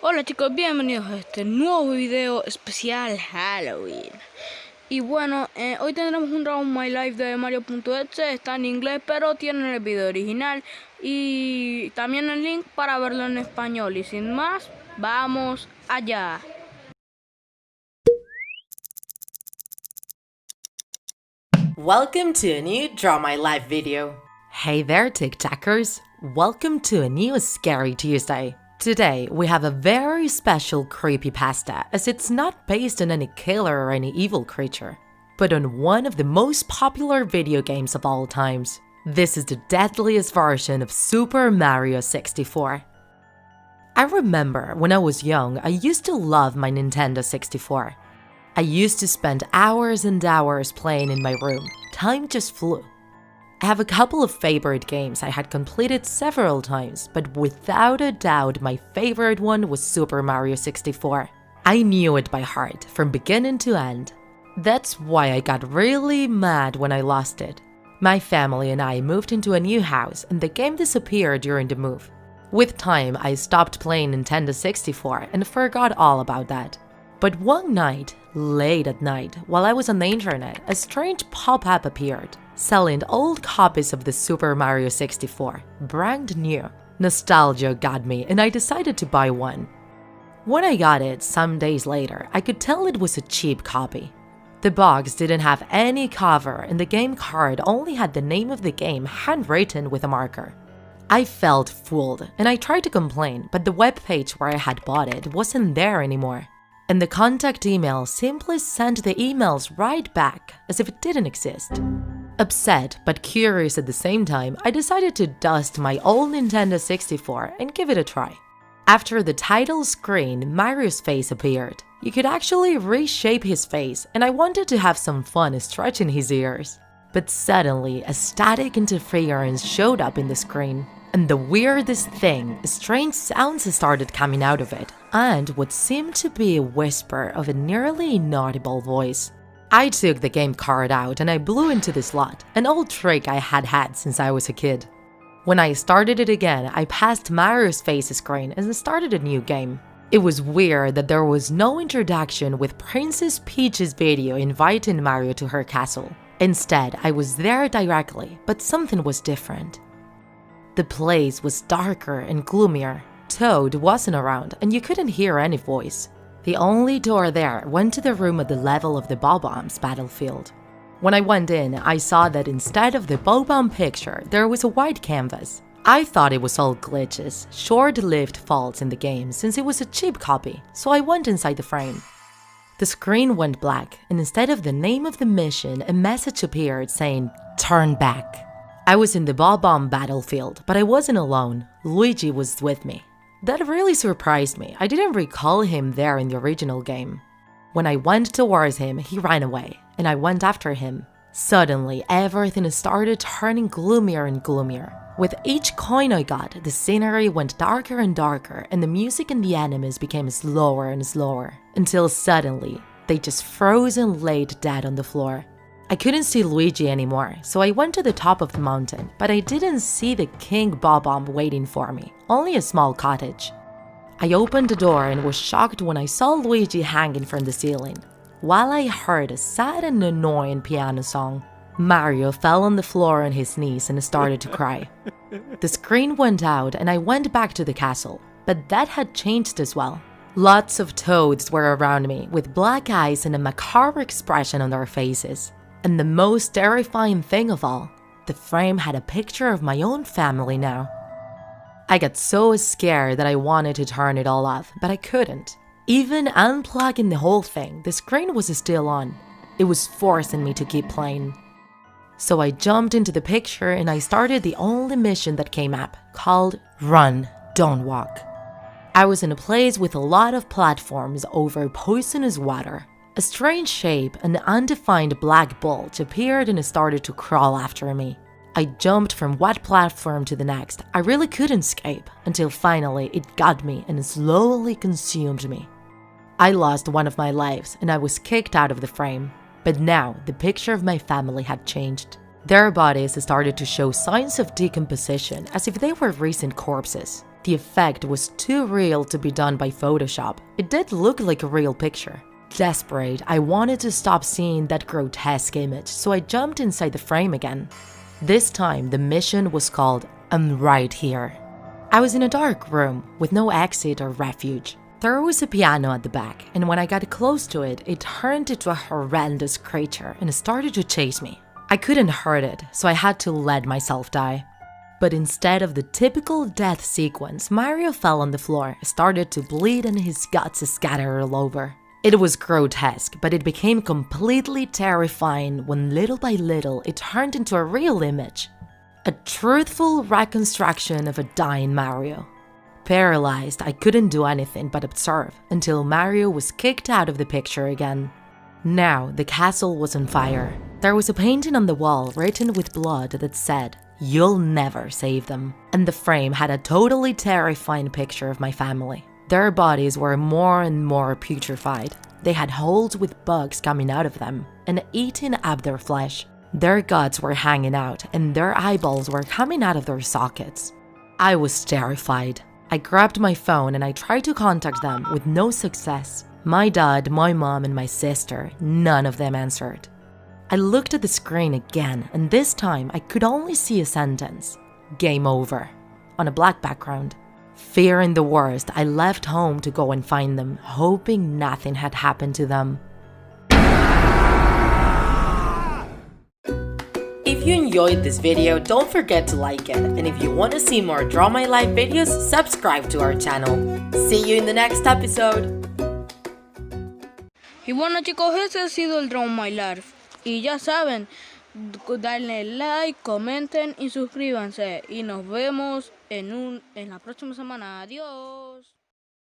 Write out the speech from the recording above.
Hola chicos, bienvenidos a este nuevo video especial Halloween. Y bueno, hoy tendremos un round my life de MARIO.EXE. Está en inglés, pero tienen el video original y también el link para verlo en español. Y sin más, vamos allá. Welcome to a new Draw My Life video. Hey there TikTokers, welcome to a new Scary Tuesday. Today we have a very special creepypasta as it's not based on any killer or any evil creature, but on one of the most popular video games of all times. This is the deadliest version of Super Mario 64. I remember when I was young, I used to love my Nintendo 64. I used to spend hours and hours playing in my room. Time just flew. I have a couple of favorite games I had completed several times, but without a doubt my favorite one was Super Mario 64. I knew it by heart from beginning to end. That's why I got really mad when I lost it. My family and I moved into a new house and the game disappeared during the move. With time, I stopped playing Nintendo 64 and forgot all about that. But one night, late at night, while I was on the internet, a strange pop-up appeared, selling old copies of the Super Mario 64, brand new. Nostalgia got me and I decided to buy one. When I got it some days later, I could tell it was a cheap copy. The box didn't have any cover and the game card only had the name of the game handwritten with a marker. I felt fooled and I tried to complain, but the webpage where I had bought it wasn't there anymore. And the contact email simply sent the emails right back as if it didn't exist. Upset but curious at the same time, I decided to dust my old Nintendo 64 and give it a try. After the title screen, Mario's face appeared. You could actually reshape his face and I wanted to have some fun stretching his ears. But suddenly, a static interference showed up in the screen. And the weirdest thing, strange sounds started coming out of it, and what seemed to be a whisper of a nearly inaudible voice. I took the game card out and I blew into the slot, an old trick I had had since I was a kid. When I started it again, I passed Mario's face screen and started a new game. It was weird that there was no introduction with Princess Peach's video inviting Mario to her castle. Instead, I was there directly, but something was different. The place was darker and gloomier. Toad wasn't around and you couldn't hear any voice. The only door there went to the room at the level of the Bob-omb's battlefield. When I went in, I saw that instead of the Bob-omb picture, there was a white canvas. I thought it was all glitches, short-lived faults in the game since it was a cheap copy, so I went inside the frame. The screen went black and instead of the name of the mission, a message appeared saying, "Turn back." I was in the Bob-omb battlefield, but I wasn't alone. Luigi was with me. That really surprised me. I didn't recall him there in the original game. When I went towards him, he ran away, and I went after him. Suddenly, everything started turning gloomier and gloomier. With each coin I got, the scenery went darker and darker, and the music and the enemies became slower and slower, until suddenly, they just froze and laid dead on the floor. I couldn't see Luigi anymore, so I went to the top of the mountain, but I didn't see the King Bob-omb waiting for me, only a small cottage. I opened the door and was shocked when I saw Luigi hanging from the ceiling, while I heard a sad and annoying piano song. Mario fell on the floor on his knees and started to cry. The screen went out and I went back to the castle, but that had changed as well. Lots of toads were around me, with black eyes and a macabre expression on their faces. And the most terrifying thing of all, the frame had a picture of my own family now. I got so scared that I wanted to turn it all off, but I couldn't. Even unplugging the whole thing, the screen was still on. It was forcing me to keep playing. So I jumped into the picture and I started the only mission that came up, called Run, Don't Walk. I was in a place with a lot of platforms over poisonous water. A strange shape, an undefined black bulge appeared and started to crawl after me. I jumped from one platform to the next. I really couldn't escape until finally it got me and slowly consumed me. I lost one of my lives and I was kicked out of the frame. But now the picture of my family had changed. Their bodies started to show signs of decomposition as if they were recent corpses. The effect was too real to be done by Photoshop. It did look like a real picture. Desperate, I wanted to stop seeing that grotesque image, so I jumped inside the frame again. This time, the mission was called "I'm Right Here." I was in a dark room with no exit or refuge. There was a piano at the back, and when I got close to it, it turned into a horrendous creature and started to chase me. I couldn't hurt it, so I had to let myself die. But instead of the typical death sequence, Mario fell on the floor, started to bleed, and his guts scattered all over. It was grotesque, but it became completely terrifying when little by little it turned into a real image. A truthful reconstruction of a dying Mario. Paralyzed, I couldn't do anything but observe until Mario was kicked out of the picture again. Now, the castle was on fire. There was a painting on the wall written with blood that said, "You'll never save them." And the frame had a totally terrifying picture of my family. Their bodies were more and more putrefied. They had holes with bugs coming out of them and eating up their flesh. Their guts were hanging out and their eyeballs were coming out of their sockets. I was terrified. I grabbed my phone and I tried to contact them with no success. My dad, my mom, and my sister, none of them answered. I looked at the screen again, and this time I could only see a sentence, "Game over," on a black background. Fearing the worst, I left home to go and find them, hoping nothing had happened to them. If you enjoyed this video, don't forget to like it, and if you want to see more Draw My Life videos, subscribe to our channel. See you in the next episode! Y bueno chicos, ese ha sido el Draw My Life. Y ya saben, darle like, comenten y suscríbanse. Y nos vemos en la próxima semana. Adiós.